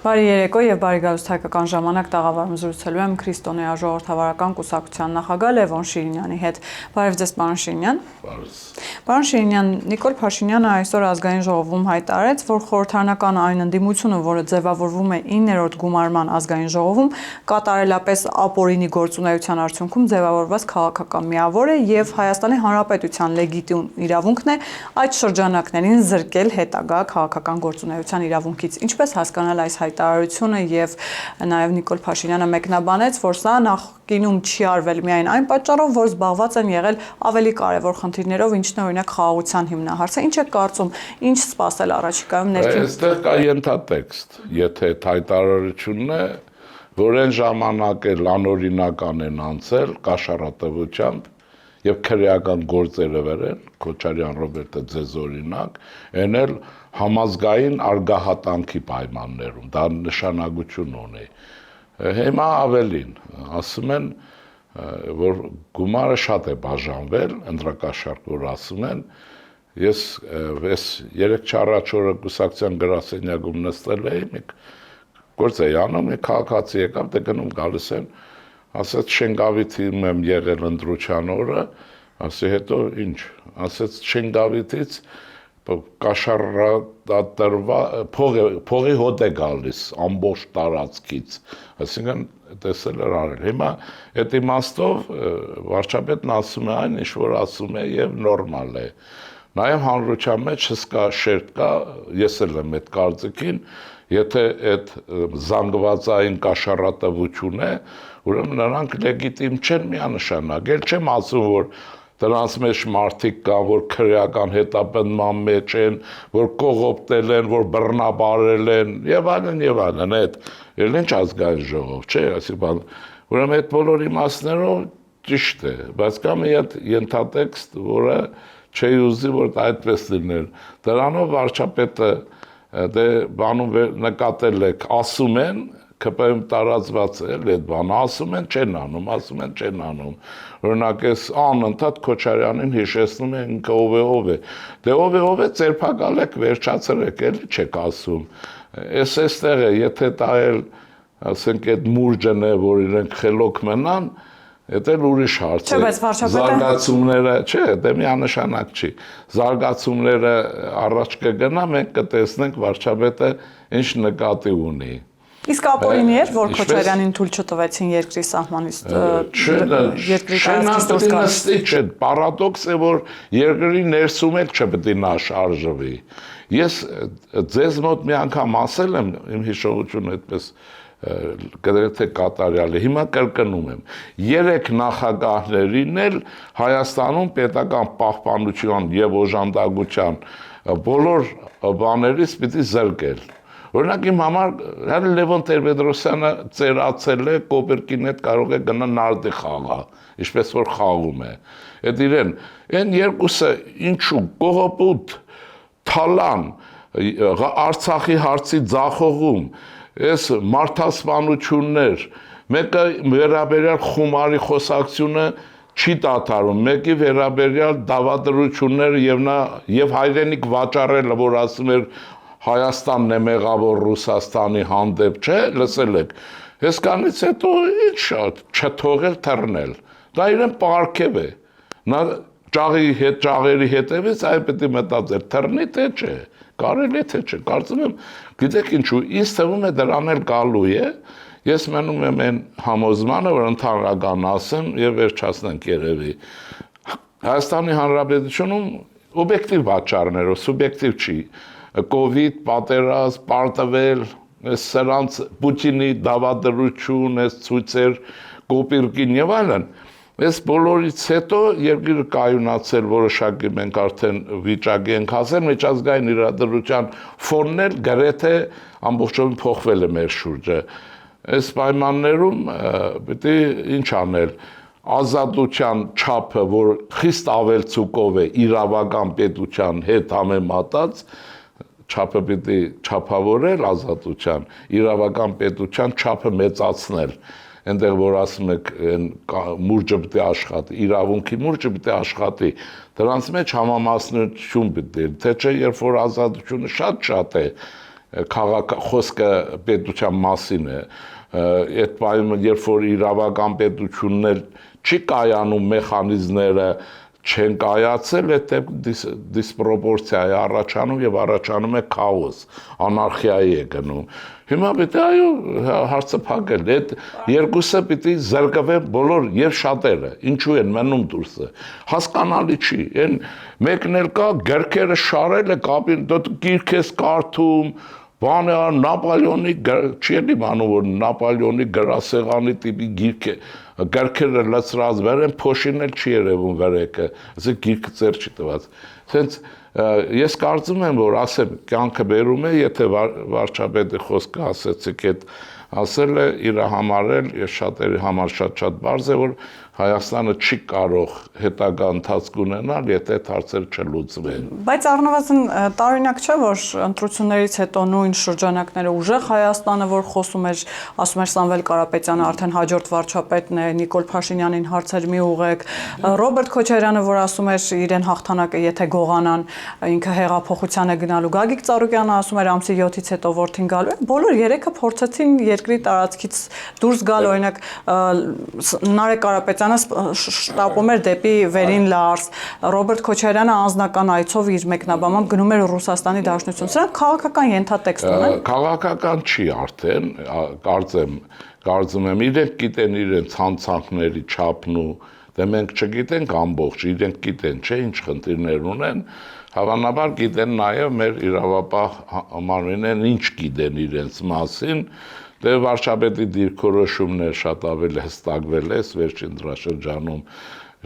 Բարի երեկո եւ բարի գալուստ հայկական ժամանակ տաղավարում զրուցելու եմ Քրիստոնեա ժողովրդավարական կուսակցության նախագահ Լևոն Շիրինյանի հետ։ Բարև ձեզ, պարոն Շիրինյան։ Պարոն Շիրինյան, Նիկոլ Փաշինյանը այսօր ազգային ժողովում հայտարարեց, որ խորհրդարանական այն ընդդիմությունը, որը ձևավորվում է 9-րդ գումարման ազգային ժողովում, կատարելապես ապօրինի գործունեության արդյունքում ձևավորված քաղաքական միավոր է եւ Հայաստանի Հանրապետության լեգիտիմ իրավունքն է այդ շրջանակներին զրկել հետագա քաղաքական գործունեության իրավունքից։ Ինչպես հասկանալ այս հայտարարությունը եւ նաեւ Նիկոլ Փաշինյանը մեկնաբանեց, որ սա նախկինում չի արվել միայն այն պատճառով, որ զբաղված են եղել ավելի կարևոր խնդիրներով, ինչն է օրինակ խաղաղության հիմնահարցը։ Ինչ է կարծում, ինչ սպասել առաջիկայում ներքին։ Այստեղ կա ենթատեքստ, եթե հայտարարությունն է, որ այն ժամանակ էլ անօրինական են անցել կաշառատվությամբ եւ քրեական գործերը վերեն, Քոչարյան Ռոբերտը ձեզ օրինակ, այն էլ համազգային արգահատանքի պայմաններում, դա նշանակություն ունի։ Հիմա ավելին, ասում են, որ գումարը շատ է բաժանվել, ընտրակաշառք, որ ասում են, ես 3-4 օրը կուսակցության գրասենյակում նստել էի, մի գործ էի անում, մի քաղաքացի եկավ, դե գնում գալիս են, ասեց Շենգավիթում եմ եղել ընտրության օրը, ասի հետո ինչ, ասեց Շենգավիթից փողի հոտ է գալիս ամբողջ տարածքից, այսինքն տեսել էր արել։ Հիմա այդ իմաստով վարչապետն ասում է այն, ինչ որ ասում է եւ նորմալ է։ Նաեւ հանրության մեջ հսկա շերտ կա, ես էլ եմ այդ կարծիքին, եթե այդ զանգվածային կաշառատվություն է, ուրեմն նրանք լեգիտիմ չեն միանշանակ, էլ չեմ ասում, որ դրանց մեջ մարդիկ կան, որ քրեական հետապնդման մեջ են, որ կողոպտել են, որ բռնաբարել են, եւ այլն, այդ էլ ինչ ազգային ժողով, չէ, այսինքն, ուրեմն այդ բոլոր իմաստներով ճիշտ է, բայց կա մի հատ ենթատեքստ, որը չի ուզի, որ այդպես լիներ, դրանով վարչապետը դե բանում նկատել եք, ասում են, ԿՊ-ում տարածված է այդ բանը, ասում են չեն անում, օրինակ ես անընդհատ Քոչարյանին հիշեցնում են ինքը ով է, դե ով է ձերբակալ եք, վերջացրեք, էլի չեք ասում, ես էստեղ է, եթե դա էլ, ասենք այդ մուրճն է, որ իրենք խելոք մնան, Դա էլ ուրիշ հարց է։ Զարգացումները, չէ, դա միանշանակ չի։ Զարգացումները առաջ կգնա, մենք կտեսնենք վարչապետը ինչ նկատի ունի։ Իսկ ապօրինի էր, որ Քոչարյանին թույլ չտվեցին երկրի սահմանից երկրի տարածքից դուրս չէ, պարադոքս է, որ երկրի ներսում էլ չպետք է նա շարժվի։ Ես ձեզ մոտ մի անգամ ասել եմ, իմ հիշողությունը այդպես գրեթե կատարյալ է, հիմա կրկնում եմ, 3 նախագահներին էլ Հայաստանում պետական պահպանության եւ օժանդակության բոլոր բաներից պիտի զրկել։ Օրինակ իմ համար հələ Լևոն Տեր-Պետրոսյանը ծերացել է, Կոպերկին հետ կարող է գնա նարդի խաղա, ինչպես որ խաղում է։ Այդ իրեն, այն երկուսը ինչու կողոպուտ, թալան, Արցախի հարցի ձախողում, այս մարդասպանություններ, մեկը վերաբերյալ խումարի խոսակցությունը չի դադարում, մեկի վերաբերյալ դավադրությունները եւ հայրենիք վաճառելը, որ ասում էր Հայաստանն է մեղավոր Ռուսաստանի հանդեպ, չէ, լսել եք։ Այսքանից հետո ինչ չթողել թռնել։ Դա իրեն պարգև է։ Նա ճաղերի հետևից այ պետք է մտածել, թռնի թե չէ, կարելի թե չէ, կարծում եմ, գիտեք ինչու, ինձ թվում է դրան էլ գալու է, ես մնում եմ այն համոզմանը, որ ընդհանրական ասեմ եւ վերջացնենք երևի։ Հայաստանի Հանրապետությունում օբյեկտիվ պատճառներով, սուբյեկտիվ չի, կովիդ, պատերազմ, պարտվել, սրանց Պուտինի դավադրություն, ցույցեր, Կոպիրկին եւ այլն։ Այս բոլորից հետո երկիրը կայունացել որոշակի մենք արդեն վիճակի ենք հասել, միջազգային իրադրության ֆոնն էլ գրեթե ամբողջովին փոխվել է մեր շուրջը։ Այս պայմաններում պետք է ինչ անել, ազատության չափը, որ խիստ ավելցուկով է իրավական պետության հետ համեմատած, չափը պետք է չափավորել ազատության, իրավական պետության չափը մեծացնել։ Այնտեղ որ ասում եք մուրճը պետք է աշխատի, իրավունքի մուրճը պետք է աշխատի, դրանց մեջ համամասնություն պետք է, թե չէ երբ որ ազատությունը շատ է, խոսքը պետության մասին է, այդ պայմը երբ որ իրավական պետությունն էլ չի կայանում մեխանիզմները չեն կայացել, այդ դիսպրոպորցիա է առաջանում եւ առաջանում է քաոս, անարխիայի է գնում։ Հիմա պետք է այո հարցը փակել, այդ երկուսը պիտի զրկվեն բոլոր եւ շատերը, ինչու են մնում դուրսը։ Հասկանալի չի, այն մեկն էլ կա գրքերը շարել է կապին, դու գիրք ես կարդում, բանը Նապոլեոնի չի էլ իմանում որ Նապոլեոնի գրասեղանի տիպի գրքերը լցրած վերեն փոշին էլ չի երևում վերեկը, ասե գիրքը ծեր չի տված։ Հենց ես կարծում եմ որ ասեմ կյանքը բերում է, եթե վարչապետի խոսքը ասեցիք այդ ասել է իր համար էլ եւ շատերի համար շատ բարձ է որ Հայաստանը չի կարող հետագա ընթացք ունենալ, եթե այդ հարցերը չլուծվեն։ Բայց առնվազն տարօրինակ չէ, որ ընտրություններից հետո նույն շրջանակները ուժեղ Հայաստանը, որ խոսում էր, ասում էր Սամվել Կարապետյանը, արդեն հաջորդ վարչապետն է, Նիկոլ Փաշինյանին հարցեր մի ուղեք, Ռոբերտ Քոչարյանը, որ ասում էր իրեն հաղթանակը եթե գողանան, ինքը հեղափոխության է գնալու, Գագիկ Ծառուկյանը ասում էր ամսի 7-ից հետո որդին գալու է, բոլոր երեքը փորձեցին երկրի տարածքից դուրս գալ, օրինակ Նարեկ Կարապետյանը շտապում էր դեպի Վերին Լարս, Ռոբերտ Քոչարյանը անձնական այցով իր մեկնաբանությամբ գնում էր Ռուսաստանի Դաշնություն։ Սրանք քաղաքական ենթատեքստ ունեն։ Քաղաքական չի արդեն, կարծում եմ իրենք գիտեն իրենց ցանցանքների չափն ու դե մենք չգիտենք ամբողջ, իրենք գիտեն, չէ, ինչ խնդիրներ ունեն, հավանաբար գիտեն նաև մեր իրավապահ մարմիններն ինչ գիտեն իրենց մասին, դե վարչապետի դիրքորոշումն է շատ ավելի հստակվել է, վերջին դրաշրջանում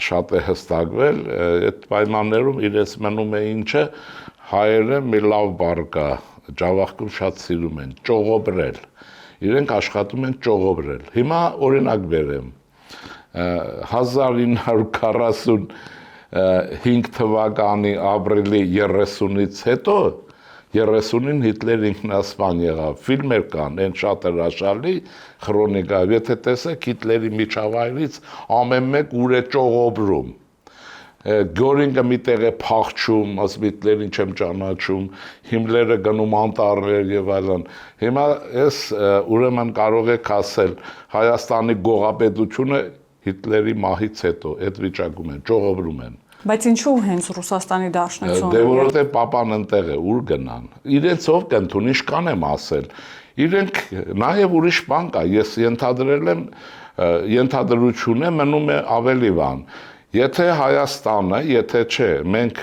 շատ է հստակվել, այդ պայմաններում իրենց մնում է ինչը, հայերը մի լավ բառ կա, ջավախքում շատ սիրում են, ճողոբրել, իրենք աշխատում են ճողոբրել, հիմա օրինակ բերեմ, 1945 թվականի ապրիլի 30-ից հետո 30-ին Հիտլեր ինքնասպան եղավ, ֆիլմեր կան, այն շատ հրաշալի քրոնիկա, եթե տեսեք Հիտլերի միջավայրից ամեն մեկ ուր է ճողոբրում, Գորինգը միտեղ է փախչում, ասում Հիտլերին չեմ ճանաչում, Հիմլերը գնում անտառներ եւ այլն, հիմա ես ուրեմն կարող եք ասել Հայաստանի գողապետությունը Հիտլերի մահից հետո այդ վիճակում են, ճողոբրում են։ Բայց ինչու հենց Ռուսաստանի Դաշնությունը։ Դե որովհետև պապան ընտեղ է, ուր գնան։ Իրենցով կընդուն, ինչքան եմ ասել։ Իրենք նաև ուրիշ բան կա, ես ենթադրել եմ, ենթադրություն է մնում է ավելի բան։ Եթե Հայաստանը, եթե չէ, մենք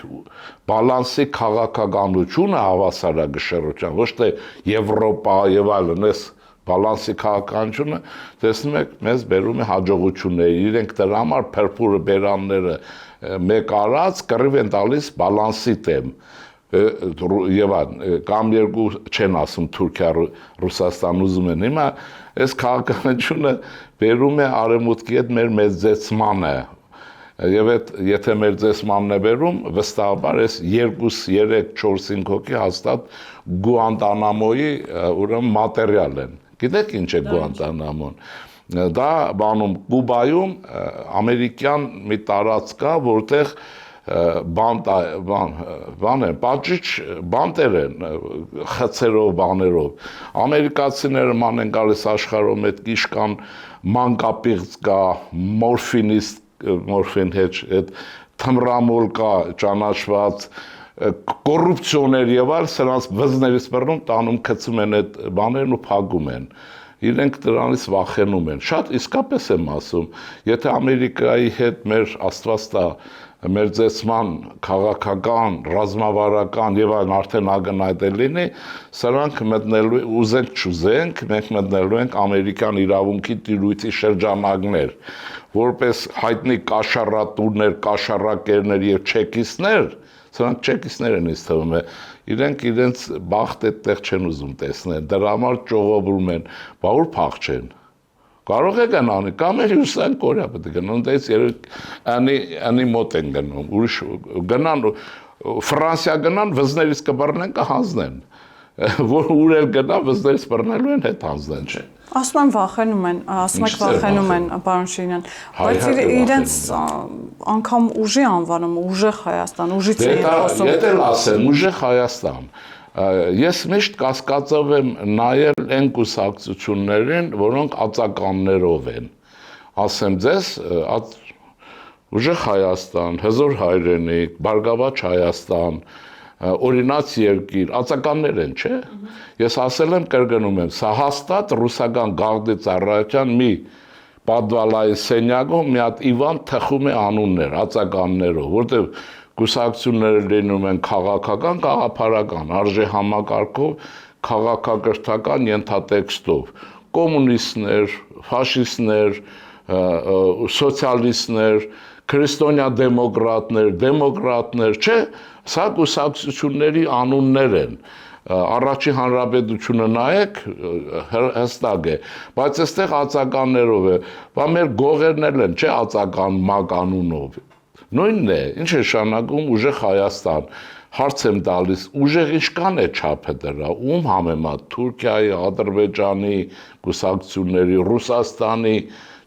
բալանսի քաղաքականությունը հավասարակշռության, ոչ թե Եվրոպա եւ այլն, այս բալանսի քաղաքականությունը տեսնում եք մեզ բերում է հաջողություններ, իրենք դրա համար փրփուրը բերանները մեկ արած կռիվ են տալիս բալանսի դեմ եւ կամ երկու չեն ասում Թուրքիա Ռուսաստան ուզում են հիմա այս քաղաքականությունը բերում է արևմուտքի հետ մեր մեծեցմանը եւ այդ եթե մեր ձեսմանն է բերում վստահաբար այս 2-3-4-5 հոգի հաստատ Գուանտանամոյի ուրեմն մատերիալ են գիտեք ինչ է Գուանտանամոն դա բանում Կուբայում ամերիկյան մի տարածք կա որտեղ բան է պատժիչ բանտեր են խցերով բաներով ամերիկացիները ման են գալիս աշխարհում այդ իշկան մանկապիղծ կա մորֆին հետ այդ թմրամոլ կա ճանաչված կոռուպցիոներ եւ այլ սրանց վզներից բռնում տանում գցում են այդ բաներն ու փակում են իրենք դրանից վախենում են շատ իսկապես եմ ասում եթե Ամերիկայի հետ մեր աստված տա մեր ձեսման քաղաքական ռազմավարական եւ այլն արդեն ակնհայտ լինի սրանք մտնելու ուզենք չուզենք մենք մտնելու ենք ամերիկյան իրավունքի տիրույթի շրջանակներ որպես հայտնի կաշառատուներ կաշառակերներ եւ չեկիստներ սրանք չեկիստներ են ինձ թվում է իրենք իրենց բախտ այդտեղ չեն ուզում տեսնել դրա համար ճողոբրում են բա ուր փախչեն կարող է գնան կամ էլ Հյուսիսային Կորեա պետք է գնան դից անի մոտ են գնում ուրիշ գնան Ֆրանսիա գնան վզներից կբռնեն կհանձնեն որ ուր էլ գնա վզներից բռնելու են հետ հանձնեն չէ ասում են վախենում են ասում եք վախենում են պարոն Շիրյան բայց իրենց անգամ ուժի անվանում ուժեղ Հայաստան ուժից են խոսում եթե ասեն ուժեղ Հայաստան Ես միշտ կասկածով եմ նայել այն կուսակցություններին, որոնք ածականներով են։ Ասեմ ձեզ, ուժեղ Հայաստան, հզոր հայրենիք, Բարգավաճ Հայաստան, օրինաց երկիր, ածականներ են, չէ՞։ Ես ասել եմ, կրկնում եմ, սա հաստատ ռուսական գաղտնի ծառայության մի պատվալայի սենյակում մի հատ Իվան թխում է անուններ, ածականներով, որտեղ կուսակցությունները լինում են քաղաքական, գաղափարական, արժե համակարգով, քաղաքակրթական ենթատեքստով, կոմունիստներ, ֆաշիստներ, սոցիալիստներ, քրիստոնյա դեմոկրատներ, չէ, սա կուսակցությունների անուններ են։ Առաջին հանրապետությունը նայեք, հստակ է, բայց այստեղ ածականներով է, բա մեր գողերն են, չէ, ածական մակ անունով։ Նույնն է, ինչ է շանակում ուժեղ Հայաստան, հարց եմ տալիս, ուժեղ ինչքան է չափը դրա, ում համեմատ, Թուրքիայի, Ադրբեջանի կուսակցությունների, Ռուսաստանի,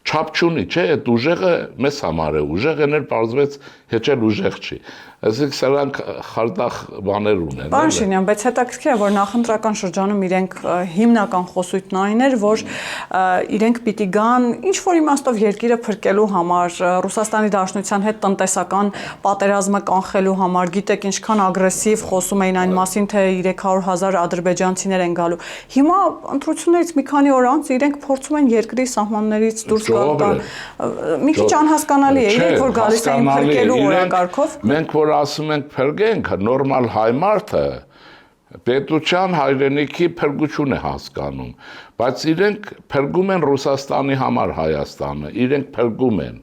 չափ չունի, չէ, այդ ուժեղը մեզ համար է, ուժեղ են էլ պարզվեց հեչել ուժեղ չի։ Այսինքն սրանք խարդախ բաներ ունեն։ Պարոն Շինյան, բայց հետաքրքիր է, որ նախընտրական շրջանում իրենք հիմնական խոսույթն այն էր, որ իրենք պիտի գան ինչ-որ իմաստով երկիրը փրկելու համար, Ռուսաստանի Դաշնության հետ տնտեսական պատերազմը կանխելու համար, գիտեք ինչքան ագրեսիվ խոսում էին այն մասին, թե 300,000 ադրբեջանցիներ են գալու։ Հիմա ընտրություններից մի քանի օր անց իրենք փորձում են երկրի սահմաններից դուրս գալ։ Մի քիչ անհասկանալի է, իրենք որ գալիս են փրկելու օրակարգով։ Մենք որ ասում ենք փրկենք, նորմալ հայ մարդը պետության հայրենիքի փրկություն է հասկանում, բայց իրենք փրկում են Ռուսաստանի համար Հայաստանը, իրենք փրկում են,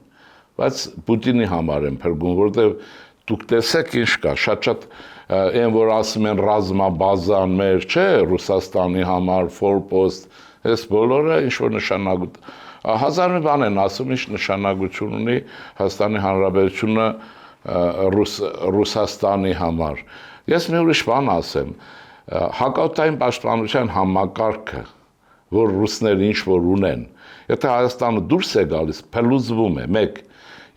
բայց Պուտինի համար են փրկում, որտեղ դուք տեսեք ինչ կա, շատ այն որ ասում են ռազմաբազան մեր, չէ, Ռուսաստանի համար, ֆորպոստ, այս բոլորը ինչ որ նշանակություն, հազար մի բան են ասում, ինչ նշանակություն ունի Հայաստանի Հանրապետությունը Ռուսաստանի համար։ Ես մի ուրիշ բան ասեմ, հակաօդային պաշտպանության համակարգը, որ ռուսները ինչ որ ունեն, եթե Հայաստանը դուրս է գալիս, փլուզվում է, մեկ։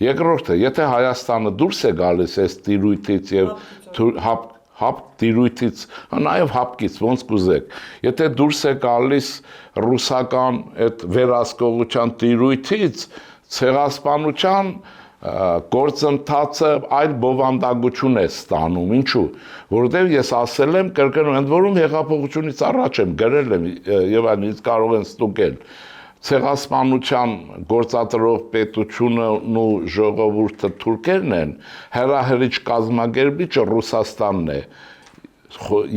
Երկրորդը, եթե Հայաստանը դուրս է գալիս այս տիրույթից եւ տիրույթից, նաեւ հապկից, ոնց կուզեք, եթե դուրս է գալիս ռուսական այդ վերահսկողության տիրույթից, ցեղասպանության գործընթացը այլ բովանդակություն է ստանում, ինչու, որովհետև ես ասել եմ, կրկնում, ընդ որում հեղափոխությունից առաջ եմ գրել եմ եւ այնից կարող են ստուգել, ցեղասպանության գործադրող պետությունն ու ժողովուրդը թուրքերն են, հրահրիչ կազմակերպիչը Ռուսաստանն է,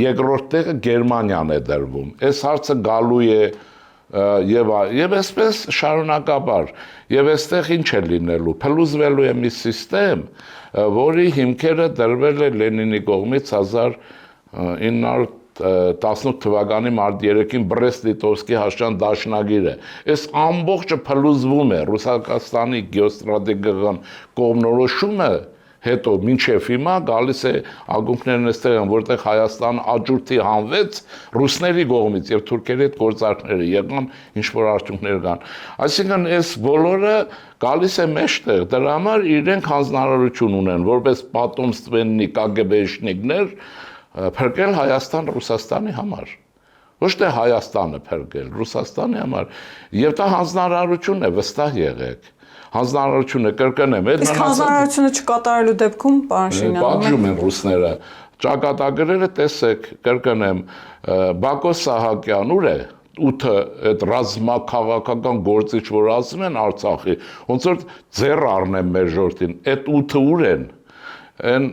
երկրորդ տեղը Գերմանիան է դրվում, այս հարցը գալու է եւ այսպես շարունակաբար եւ այստեղ ինչ է լինելու փլուզվելու է մի համակարգ որի հիմքերը դրվել է Լենինի կողմից 1918 թվականի մարտի 3-ին Բրեստ-Լիտովսկի հաշտյան դաշնագիրը այս ամբողջը փլուզվում է Ռուսաստանի գեոստրատեգիական կողմնորոշումը հետո մինչև հիմա գալիս է ակունքներն այստեղ են, որտեղ Հայաստանը աջուրդի հանվեց ռուսների կողմից եւ թուրքերի հետ գործարքները եղան, ինչ որ արդյունքներ կան։ Այսինքն այս բոլորը գալիս է մեջտեղ, դրա համար իրենք հանձնարարություն ունեն, որպես պատոմստվեննի կագբեշնիկներ փրկել Հայաստան Ռուսաստանի համար։ Ոչ թե Հայաստանը փրկել, Ռուսաստանի համար։ Եվ դա հանձնարարություն է, վստահ եղեք։ Հանձնարարությունը կրկնեմ, իսկ հանձնարարությունը չկատարելու դեպքում, պարոն Շինյան, պատժում են ռուսները, ճակատագրերը տեսեք, կրկնեմ, Բակո Սահակյան ուր է, 8-ը այդ ռազմաքաղաքական գործիչ, որ ասում են Արցախի, ոնց որ ձեռ առնեն մեր ժողովրդին, այդ 8-ը ուր են, այն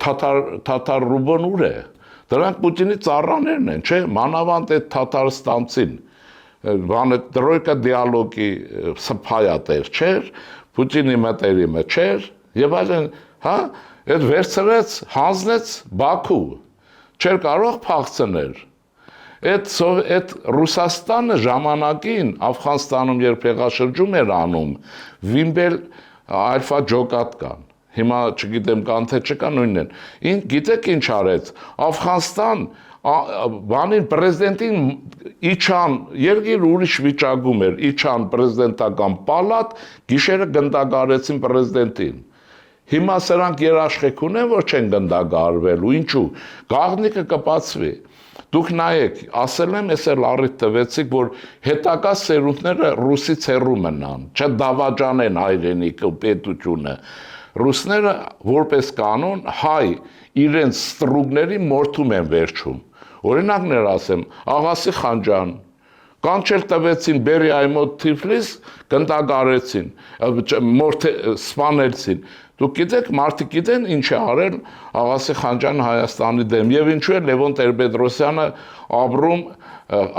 թաթար ռուբոն ուր է, դրանք Պուտինի ծառաներն են, չէ, մանավանդ այդ թաթարստանցին, բանը տրոյկա դիալոգի սփայատեր չէր, Պուտինի մտերիմը չէր, եւ այլն, հա, այդ վերցրեց, հանձնեց Բաքու, չէր կարող փախցնել։ Այդ Ռուսաստանը ժամանակին Աֆղանստանում երբ հեղաշրջում էր անում, Վիմբել Ալֆա Ջոկատկան, հիմա չգիտեմ կան թե չկա նույնն են։ Ինչ գիտեք ինչ արեց, Աֆղանստան բանին պրեզիդենտին իջան, երկիր ուրիշ վիճակում էր, իջան պրեզիդենտական պալատ, գիշերը գնդակարեցին պրեզիդենտին։ Հիմա սրանք երաշխիք ունեն, որ չեն գնդակարվելու, ինչու, գաղտնիքը կպացվի։ Դուք նայեք, ասել եմ, ես էլ առիթ տվեցիք, որ հետագա սերունդները ռուսից հեռու մնան, չդավաճանեն հայրենիքը ու պետությունը։ Ռուսները որպես կանոն հայ իրենց ստրուկների մորթում են վերջում։ Օրինակներ ասեմ, Աղասի Խանջան, կանչել տվեցին Բերիայի մոտ Թիֆլիս, գնդակարեցին, սպանեցին։ Դուք գիտեք, մարդիկ գիտեն ինչ է արել Աղասի Խանջանը Հայաստանի դեմ, եւ ինչու է Լևոն Տեր-Պետրոսյանը ապրում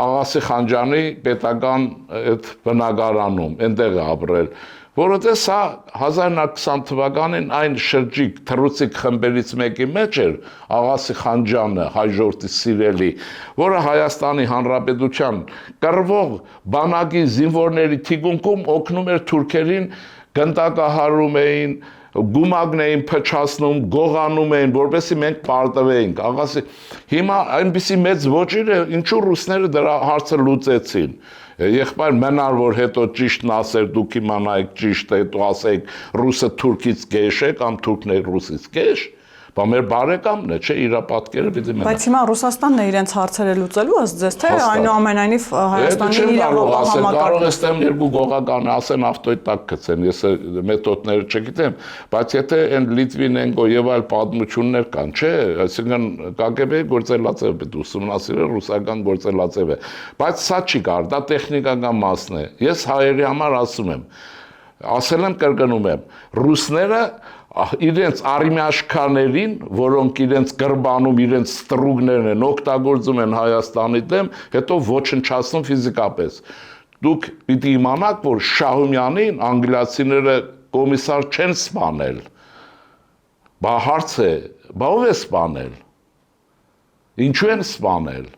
Աղասի Խանջանի պետական այդ բնակարանում, այնտեղ է ապրել, որովհետեւ սա 1920 թվականին այն շրջիկ թռուցիկ խմբերից մեկի մեջ էր Աղասի Խանջանը, հայ ժողովրդի սիրելի, որը Հայաստանի Հանրապետության կռվող բանակի զինվորների թիկունքում օգնում էր թուրքերին, գնդակահարում էին, գումագն էին փչացնում, գողանում էին, որպեսզի մենք պարտվեինք։ Աղասի հիմա այնպիսի մեծ ոճիր է, ինչու ռուսները դրա հարցը լուծեցին։ Եղբայր մնար, որ հետո ճիշտն ասեր, դուք իմանայիք ճիշտ է, հետո ասեիք ռուսը թուրքից կեշ է կամ թուրքն է ռուսից կեշ, բա մեր բարեկամն է, չէ, իր պատկերը պիտի մնա։ Բայց հիմա Ռուսաստանն է իրենց հարցերը լուծելու, ըստ ձեզ, թե այնուամենայնիվ Հայաստանի իրավապահ համակարգը։ Կարող ես տեմ երկու գողական ասեն ավտոյի տակ գցեն, ես մեթոդները չգիտեմ, բայց եթե այն Լիտվինենկո եւ այլ պատմություններ կան, չէ, այսինքն ԿԳԲ-ի գործելացև պետք ուսումնասիրել ռուսական գործելացևը, բայց սա չի կար, դա տեխնիկական մասն է։ Ես հայերի համար ասում եմ, ասել եմ, կրկնում եմ, ռուսները իրենց արիմյաշքաներին, որոնք իրենց գրբանում, իրենց ստրուկներն են, օգտագործում են Հայաստանի դեմ, հետո ոչնչացնում ֆիզիկապես։ Դուք պիտի իմանաք, որ Շահումյանին անգլիացիները կոմիսար չեն սպանել։ Բա հարց է, բա ով է սպանել։ Ինչու են սպանել։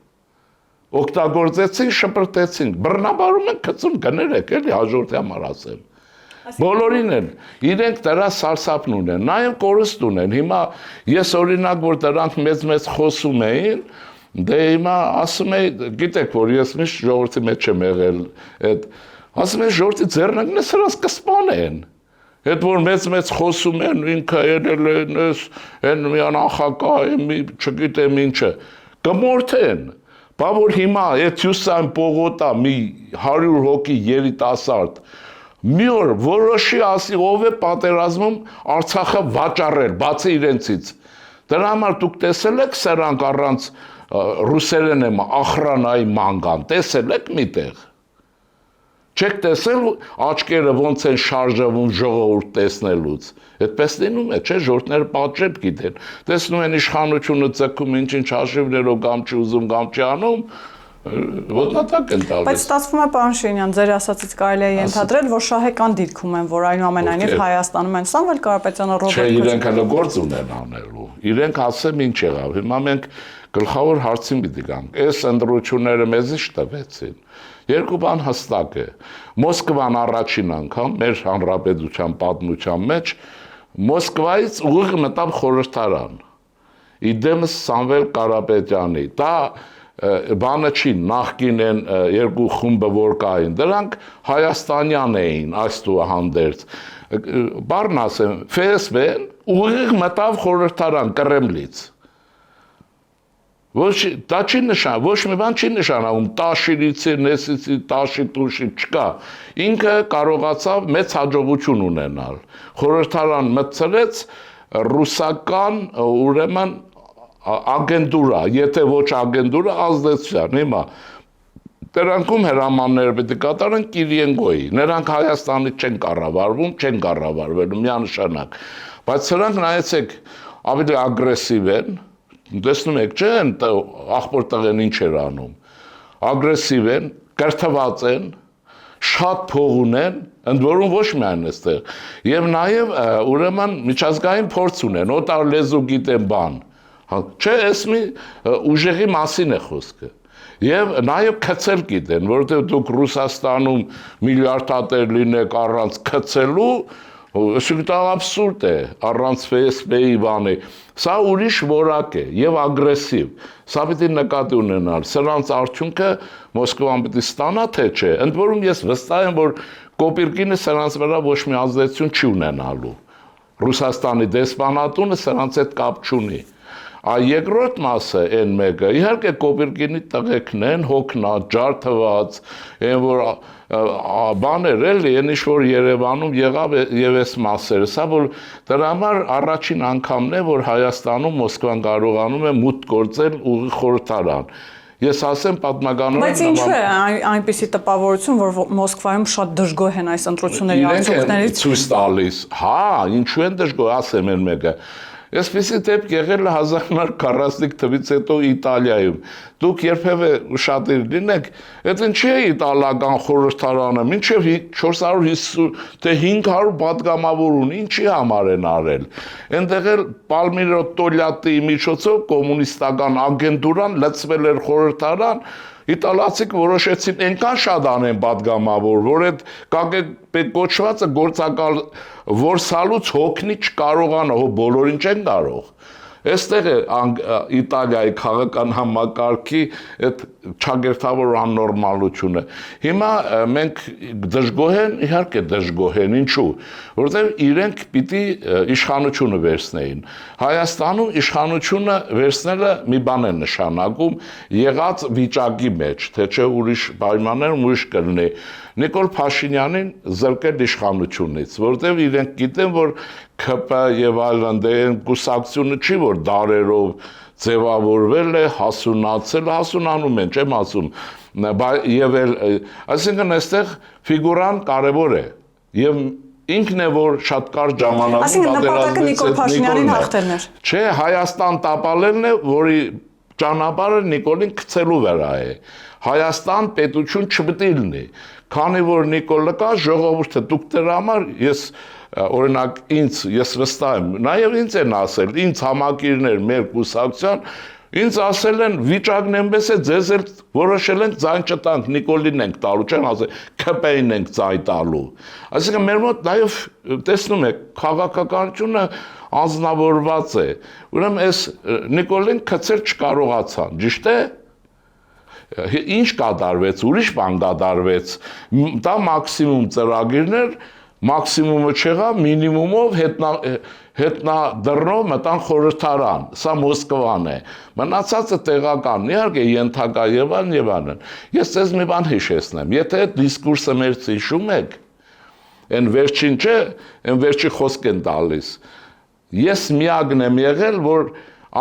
Օգտագործեցին, շպրտեցին, բռնաբարում են գցում, գներեք, էլի հաջորդի համար ասեմ։ Բոլորին են, իրենք դրա սարսափն ունեն, նաև կորուստ ունեն, հիմա ես օրինակ, որ դրանք մեծ խոսում էին, դե հիմա ասում էի, գիտեք, որ ես միշտ ժողովրդի մեջ եմ եղել, ասում էի, ժողովրդի ձեռնարկն է սրանց կսպանեն, հետ որ մեծ խոսում են, ինքը ելել են, են մի անախակա, չգիտեմ ինչը, կմորթեն, բա որ հիմա, այդ հյուսային պողոտա մի 100 հոգի երիտասարդ, մի օր որոշի ասի ով է պատերազմում Արցախը վաճառել, բացի իրենցից։ Դրա համար դուք տեսել եք սրանք առանց ռուսերեն եմ ախրանայի մանգան, տեսել եք միտեղ։ Չեք տեսել աչքերը ոնց են շարժվում ժողովուրդ տեսնելուց։ Այդպես լինում է, չէ, ժողովուրդները պատժեպ գիտեն։ Տեսնում են իշխանությունը ձգում ինչ հաշիվներով կամ չի ուզում կամ չի անում, ոտնատակ են տալիս։ Բայց ստացվում է, պարոն Շիրինյան, ձեր ասածից կարելի է ենթադրել, որ շահեկան դիրքում են, որ այնուամենայնիվ Հայաստանում են Սամվել Կարապետյանը, Ռոբերտ Չէ, իրենք հələ գործ ունեն անելու։ Իրենք ասեմ ինչ եղավ։ Հիմա մենք գլխավոր հարցին պիտի գանք։ Այս ընտրությունները մեզի շտվեցին։ Երկու բան հստակ է։ Մոսկվան առաջին անգամ մեր հանրապետության պատմության մեջ Մոսկվայից ուղիղ մտավ խորհրդարան։ Իդեմս Սամվել Կարապետյանի։ Դա բանը չի, նախկին են երկու խումբը որ կային, դրանք հայաստանյան էին այստուհանդերձ, բառն ասեմ, FSB-ն ուղիղ մտավ խորհրդարան Կրեմլից, դա չի նշան, ոչ մի բան չի նշանագում, տաշիրիցի, նեսիցի, տաշի, տուշի չկա, ինքը կարողացավ մեծ հաջողություն ունենալ, խորհրդարան մտցրեց ռուսական, ուրեմն ագենտուրա, եթե ոչ ագենտուրա, ազդեցության, հիմա դրանքում հրամանները պետք է կատարեն Կիրիենկոյի, նրանք Հայաստանից չեն կառավարվում, չեն կառավարվելու միանշանակ, բայց սրանք նայեցեք ավելի ագրեսիվ են, տեսնում եք, չէ, աղբոր տղեն ինչ էր անում, ագրեսիվ են, կրթված են, շատ փող ունեն, ընդ որում ոչ միայն այստեղ, եւ նաեւ ուրեմն միջազգային փորձ ունեն, օտար լեզու գիտեն բան, չէ, այս մի ուժեղի մասին է խոսքը, եւ նաեւ քցել գիտեն, որովհետեւ դուք Ռուսաստանում միլիարդատեր լինեք առանց քցելու, դա աբսուրդ է, առանց FSB-ի բանի, սա ուրիշ որակ է եւ ագրեսիվ, սա պիտի նկատի ունենալ, սրանց արդյունքը Մոսկվան պիտի ստանա թե չէ, ընդ որում ես վստահ եմ, որ Կոպիրկինը սրանց վրա ոչ մի ազդեցություն չի ունենալու, Ռուսաստանի դեսպանատունը սրանց հետ կապ չունի, Երկրորդ մասը այն մեկը, իհարկե կոպիրկինի տղեկն են, հոգնած, ջարդված, այն որ բաներ էլի, այն ինչ որ Երևանում եղավ եւ այս մասերը, սա որ դրա համար առաջին անգամն է, որ Հայաստանում Մոսկվան կարողանում է մուտք գործել ուղիղ խորհրդարան։ Ես ասեմ պատմականորեն Բայց ինչու է այնպիսի տպավորություն, որ Մոսկվայում շատ դժգոհ են այս ընտրությունների արդյունքներից։ Ցույց տալիս։ Հա, ինչու են դժգոհ, ասեմ են մեկը։ Այսպեսի դեպք եղել է 1945 թվականից հետո Իտալիայում։ Դուք երբևէ ուշադիր լինեք, այդ ինչի է իտալական խորհրդարանը, մինչև 450 թե 500 պատգամավոր ունի, ինչի համար են արել։ Այնտեղ էլ Պալմիրո Տոլյատիի միջոցով կոմունիստական ագենտուրան լցվել էր խորհրդարան, Իտալացիք որոշեցին այնքան շատ անեն պատգամավոր, որ այդ կակեպ կոչվածը գործակալ որսալուց հոգնի չկարողանա, հո բոլորին չեն կարող։ Այստեղ է Իտալիայի քաղաքական համակարգի այդ չագերտավոր աննորմալությունը։ Հիմա մենք դժգոհ են, իհարկե դժգոհ են, ինչու՞։ Որովհետև իրենք պիտի իշխանությունը վերցնեին։ Հայաստանում իշխանությունը վերցնելը մի բան է նշանակում եղած վիճակի մեջ, թե չէ ուրիշ պայմաններում ուրիշ կլինի։ Նիկոլ Փաշինյանին զրկել իշխանությունից, որովհետև իրենք գիտեն, որ ՔՊ եւ այլն դեն կուսակցությունը չի որ դարերով ձևավորվել է, հասունացել, հասունանում են, չեմ ասում, եւ այսինքն այստեղ ֆիգուրան կարեւոր է եւ ինքն է որ շատ կարճ ժամանակում պատերազմից Նիկոլ Փաշինյանին հաղթելն էր։ Չէ, Հայաստան տապալելն է, որի ճանապարհը Նիկոլին գցելու վրա է։ Հայաստան պետություն չպետք է լինի։ Քանի որ Նիկոլը կա, ժողովուրդը դուք դրա համար ես օրինակ ես վստահ եմ, նաև ինձ են ասել, ինձ համակիրներ մեր կուսակցության, ինձ ասել են վիճակն այնպես է, ձեզ էլ որոշել ենք ձայն չտանք, Նիկոլին ենք տալու, չեն ասել, ՔՊ-ին ենք ձայն տալու։ Այսինքն մեր մոտ նաև տեսնում եք, քաղաքականությունը անձնավորված է։ Ուրեմն այս Նիկոլին գցել չկարողացան, ճիշտ է։ Ինչ կատարվեց, ուրիշ բան կատարվեց, դա մաքսիմում ծրագիրներ, մաքսիմումը չեղավ, մինիմումով հետնադրնով մտան խորհրդարան, սա Մոսկվան է, մնացածը տեղական, իհարկե ենթակա եւ այլն։ Ես ձեզ մի բան հիշեցնեմ, եթե այդ դիսկուրսը մեր հիշում եք, այն վերջին չէ, այն վերջի խոսք են տալիս։ Ես միակն եմ եղել, որ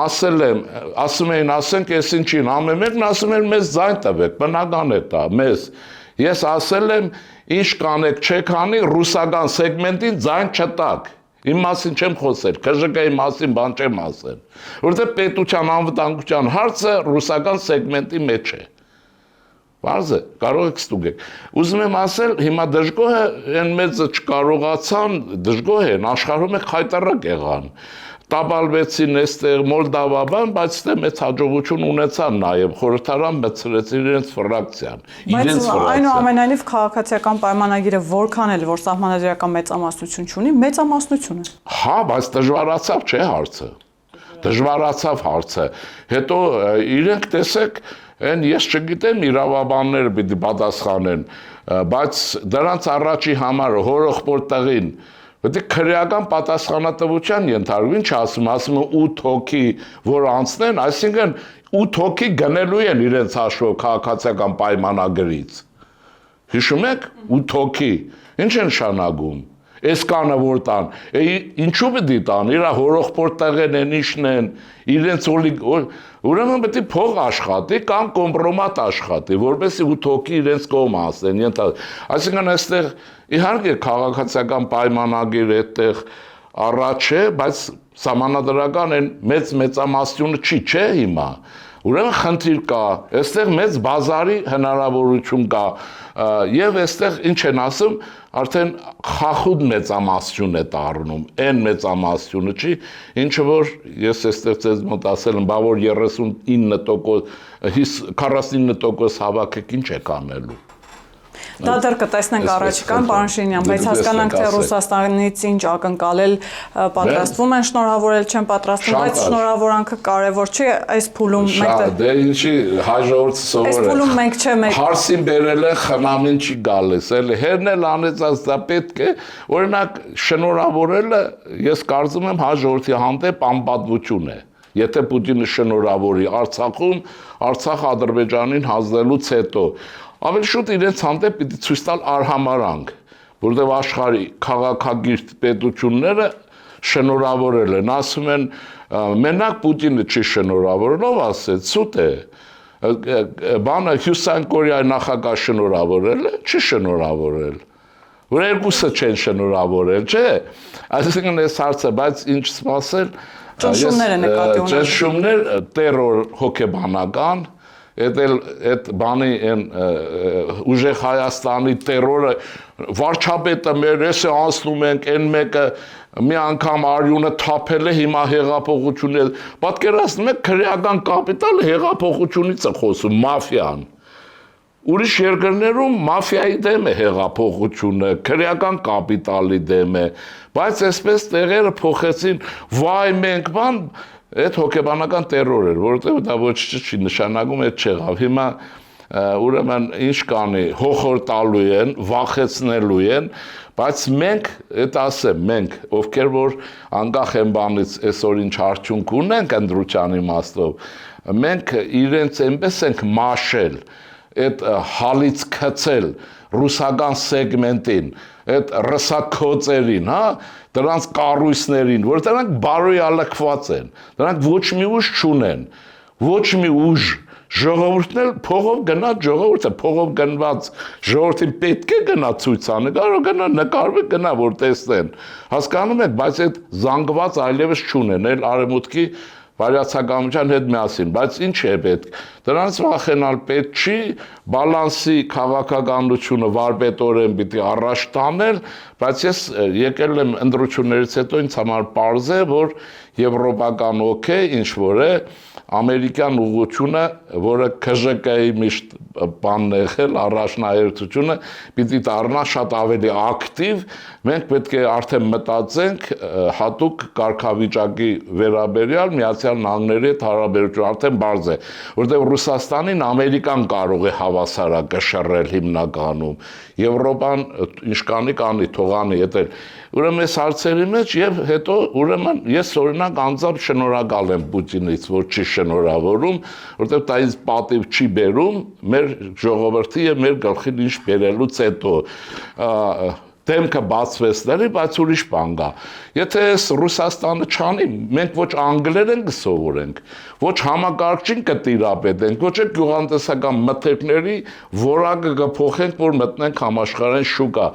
ասել եմ, ասում էին, ասենք ես ինչին, ամեն մեկն ասում են մեզ ձայն տվեք, բնական է դա, մեզ։ Ես ասել եմ, ինչ կանեք չեք անի, ռուսական սեգմենտին ձայն չտակ։ Իմ մասին չեմ խոսել, ՔԺԿ-ի մասին բան չեմ ասել։ Որովհետև պետության անվտանգության հարցը ռուսական սեգմենտի մեջ է։ Բարձ է, կարող եք ստուգեք։ Ուզում եմ ասել, հիմա դժգոհ է, այն մեծը չկարողացան, դժգոհ են, աշխարհում է խայտարակ եղան։ Տապալվեցին այստեղ Մոլդավան, բայց դե մեծ հաջողություն ունեցան նաև խորհրդարան մտցրեցին իրենց ֆրակցիան, իրենց ֆրակցիան։ Այնուամենայնիվ քաղաքացիական պայմանագիրը որքան էլ որ սահմանադրական մեծամասնություն չունի, մեծամասնություն է։ Հա, բայց դժվարացավ չէ հարցը։ Դժվարացավ հարցը։ Հետո իրենք տեսեք, այն ես չգիտեմ իրավաբանները պիտի պատասխանեն, բայց դրանց առաջի համար հորոխբոր տղին Պետք է քրեական պատասխանատվության ենթարկվի, ինչ ասում 8 հոգի, որ անցնեն, այսինքն 8 հոգի գնելու են իրենց հաշվով քաղաքացիական պայմանագրից։ Հիշում եք 8 հոգի, ինչ են նշանակում։ Այսքանը որ տան, ինչու պետք է տան, իր հորոխբոր տղեն են, ինչն են, իրենց ուրեմն պետք է փող աշխատի կամ կոմպրոմատ աշխատի, որպեսզի 8 հոգի իրենց կողմ ասեն, այսինքն այստեղ իհարկե քաղաքացիական պայմանագիր այդտեղ առաջ է, բայց սահմանադրական այն մեծամասնությունը չի, չէ հիմա։ Ուրեմն խնդիր կա, այստեղ մեծ բազարի հնարավորություն կա, եւ այստեղ ինչ են ասում, արդեն խախուդ մեծամասնություն է դառնում, այն մեծամասնությունը չի, ինչը որ ես այստեղ ձեզ մոտ ասել եմ, բա որ 49% հավաքեք ինչ եք անելու։ Դա դեռ կտեսնենք առաջիկան, պարոն Շինյան, բայց հասկանանք, թե Ռուսաստանից ինչ ակնկալել պատրաստվում են, շնորհավորել չեն պատրաստվում, բայց շնորհավորանքը կարևոր չի, այս փուլում մենք դե ինչի հայ ժողովուրդը սովոր է։ Այս փուլում մենք չեմ Հարսին բերել են խնամին չի գալիս, էլի հերն էլ անեցած դա պետք է, օրինակ շնորհավորելը ես կարծում եմ հայ ժողովրդի հանդեպ անպատվություն է։ եթե Պուտինը շնորհավորի Արցախում, Արցախ Ադրբեջանին հանձնելուց հետո, ավելի շուտ իրենց հանդեպ պիտի ցույց տալ արհամարանք, որտեղ աշխարհի քաղաքագիր պետությունները շնորհավորել են, ասում են, մենակ Պուտինը չի շնորհավորել, ով ասեց, սուտ է, բանը Հյուսիսային Կորեայի նախագահ շնորհավորել է, չի շնորհավորել, որ երկուսը չեն շնորհավորել, չէ, այսինքն այս հարցը, բայց ինչ սպասել, ճնշումներ են նկատի ունեցել, ճնշումներ, տերոր հոգեբանական, այդ բանի են ուժեղ Հայաստանի տերորը վարչապետը մեր էս է անցնում ենք այն մեկը մի անգամ արյունը թափել է հիմա հեղափոխություն է պատկերացնում եք քրեական կապիտալը հեղափոխությունից է խոսում մաֆիան ուրիշ երկրներում մաֆիայի դեմ է հեղափոխությունը քրեական կապիտալի դեմ է բայց այսպես տեղերը փոխեցին վայ մենք բան այդ հոգեբանական տերոր էր որովհետեւ դա ոչ չի նշանակում այդ չեղավ հիմա ուրեմն ինչ կանի հոխոր տալու են վախեցնելու են բայց մենք այդ ասեմ մենք ովքեր որ անկախ են բանից այսօր ինչ արդյունք ունենք ընդրության իմաստով մենք իրենց այնպես ենք մաշել այդ հալից գցել ռուսական սեգմենտին այդ ռսակոծերին հա դրանց կառույցներին որ դրանք բարոյալքված են դրանք ոչ մի ուժ չունեն ոչ մի ուժ ժողովուրդն էլ փողով գնա ժողովուրդը փողով գնված ժողովրդին պետք է գնա ցույց անի կարող գնա նկարվի գնա որ տեսնեն հասկանում եք բայց այդ զանգված այլևս չունեն էլ արևմուտքի վարյացականության հետ միասին բայց ինչ է պետք դրանից վախենալ պետք չի բալանսի քաղաքականությունը վարպետորեն պիտի առաջ տանել բայց ես եկել եմ ընտրություններից հետո ինձ համար պարզ է որ եվրոպական օքեյ ինչ որ է ամերիկյան ուղղությունը, որը ԿԺԿ-ի միշտ բանն է եղել, առաջնահերթությունը, պիտի դառնա շատ ավելի ակտիվ, մենք պետք է արդեն մտածենք հատուկ կարգավիճակի վերաբերյալ Միացյալ Նահանգների հետ հարաբերություն արդեն բարձ է, որտեղ Ռուսաստանին Ամերիկան կարող է հավասարակշռել հիմնականում, Եվրոպան ինչ կանի, թողանի հետել։ Ուրեմն այս հարցերի մեջ եւ հետո ուրեմն ես օրինակ անձամբ շնորհակալ եմ Պուտինից, որ չի շնորհավորում, որովհետեւ դա ինձ պատիվ չի բերում մեր ժողովրդի եւ մեր գլխին ինչ բերելուց հետո դեմքը բացվեցների, բայց ուրիշ բան կա։ Եթե այս Ռուսաստանը չանի, մենք ոչ անգլերեն կսովորենք, ոչ համակարգչին կտիրապետենք, ոչ էլ գյուղատնտեսական մթերքների որակը կփոխենք, որ մտնենք համաշխարհային շուկա։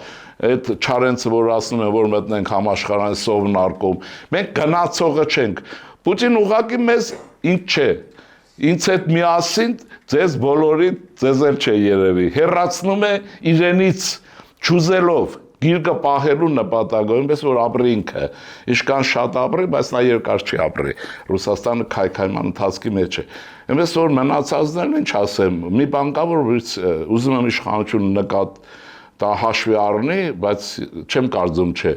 Այդ Չարենցը որ ասում են, որ մտնենք համաշխարհային սովնարկում, մենք գնացողը չենք։ Պուտին ուղղակի մեզ ինչ չէ։ Ինձ հետ միասին ձեզ բոլորին ձեզ էլ չէ երևի։ Հեռացնում է իրենից չուզելով գիրկը պահելու նպատակով, այնպես որ ապրի ինքը, ինչքան շատ ապրի, բայց նա երկար չի ապրի, Ռուսաստանը քայքայման ընթացքի մեջ է, այնպես որ մնացածներն ինչ ասեմ, մի բան կա, որ ուզում եմ իշխանությունը նկատ դա հաշվի առնի, բայց չեմ կարծում չէ,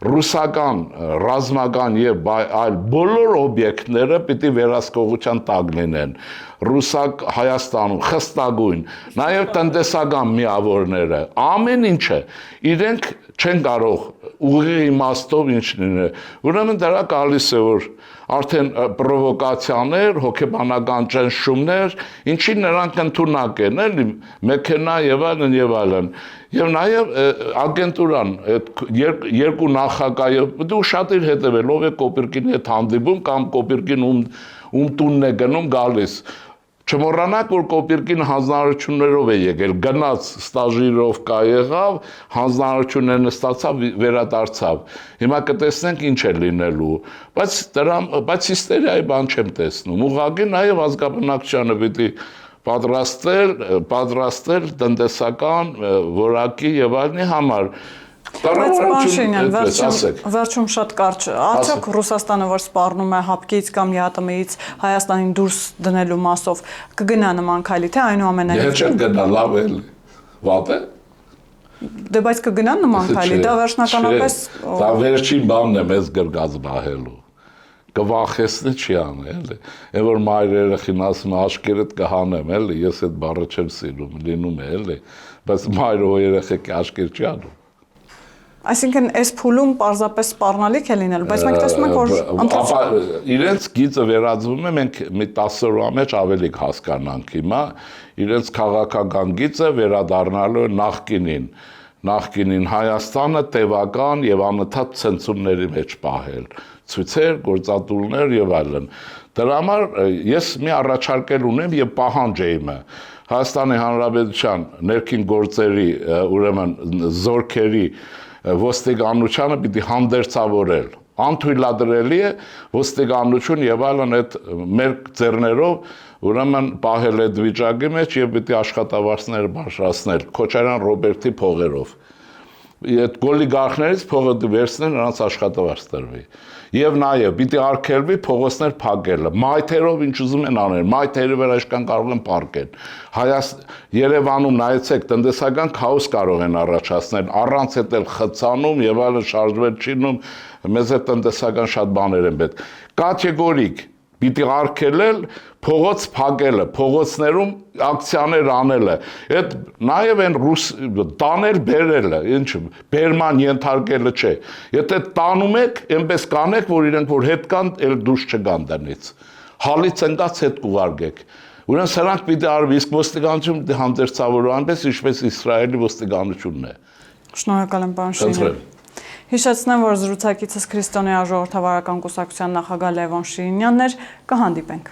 ռուսական, ռազմական և այլ բոլոր օբյեկտները պիտի վերահսկողության տակ լինեն, Ռուսակ Հայաստանում խստագույն, նաև տնտեսական միավորները, ամեն ինչը, իրենք չեն կարող ուղիղ իմաստով ինչ լինել, ուրեմն դրա գալիս է, որ արդեն պրովոկացիաներ, հոգեբանական ճնշումներ, ինչի նրանք ընդունակ են, էլի, մեքենա եւ այլն եւ այլն։ Եվ նաև ագենտուրան, երկու նախագահը, դու շատ իր հետևել, ով է Կոպիրկինի հետ հանդիպում կամ Կոպիրկին ում տունն է գնում գալիս։ Չմոռանաք, որ Կոպիրկին հանձնարարություններով է եկել, գնաց ստաժիրովկա եղավ, հանձնարարություններն ստացավ, վերադարձավ։ Հիմա կտեսնենք ինչ է լինելու, բայց հիստերիայի բան չեմ տեսնում։ Ուղղակի նաև ազգաբնակչությանը պիտի պատրաստել տնտեսական որակի եւ այլնի համար։ Բայց Պանշինյան, վերջում շատ կարճ, արդյոք Ռուսաստանը, որ սպառնում է հապկից կամ ԵԱՏՄ-ից Հայաստանին դուրս դնելու մասով, կգնա նման քայլի, թե այնուամենայնիվ։ Եթե չգնա, լավ է, վատ է։ Դե բայց կգնա նման քայլի, դա վերջնականապես դա վերջին բանն է մեզ գրգած բահելու։ Կվախեցնի չի անի, էլի։ Այն որ մայր երեխին ասում է աշկերտ կհանեմ, էլի, ես այդ բառը չեմ սիրում, լինում է, էլի, բայց մայրը երեխեքի աշկեր չի անում։ Այսինքն այս փուլում պարզապես սպառնալիք է լինելու, բայց մենք տեսնում ենք, որ իրենց գիծը վերածվում է, մենք մի 10 օրվա մեջ ավելի հասկանանք հիմա, իրենց քաղաքական գիծը վերադառնալու նախկինին Հայաստանը տևական եւ անընդհատ ցնցումների մեջ պահել, ցույցեր, գործադուլներ եւ այլն։ Դրա համար ես մի առաջարկել ունեմ եւ պահանջ եմ Հայաստանի Հանրապետության ներքին գործերի, ուրեմն զորքերի ոստիկանությանը պիտի հանդերձավորել, անթույլատրելի է ոստիկանություն եւ այլն այդ մեր ձեռներով ուրեմն պահել այդ վիճակի մեջ եւ պիտի աշխատավարձներ բարձրացնել Քոչարյան Ռոբերտի փողերով։ Այդ օլիգարխներից փողը վերցնել նրանց աշխատավարձ տրվի։ Եվ նաև պիտի արգելվի փողոցներ փակելը։ Մայթերով ինչ ուզում են անել, մայթերի վրա ինչքան կարող են փառկել։ Երևանում նայեցեք, տնտեսական քաոս կարող են առաջացնել, առանց այդ էլ խցանում եւ այլն շարժվել չինում, մեզ այդ տնտեսական շատ բաներ են պետք։ Կատեգորիկ պիտի արգելել փողոց փակելը, փողոցներում ակցիաներ անելը, այդ նաև են տանել բերելը, ինչ բերման ենթարկելը չէ։ Եթե տանում եք, այնպես կանեք, որ իրենք որ հետ կան, էլ դուրս չգան դրանից։ Հալից ընկած հետ կուղարկեք։ Ուրեմն սրանք պիտի արվի, իսկ ոստիկանություն պիտի հանդերձավորվի, այնպես ինչպես Իսրայելի ոստիկանությունն է։ Շնորհակալ եմ, պարոն Շիրինյան։ Հիշեցնեմ, որ զրուցակիցս Քրիստոնեա ժողովրդավարական կուսակցության նախագահ Լևոն Շիրինյանն էր, կհանդիպենք։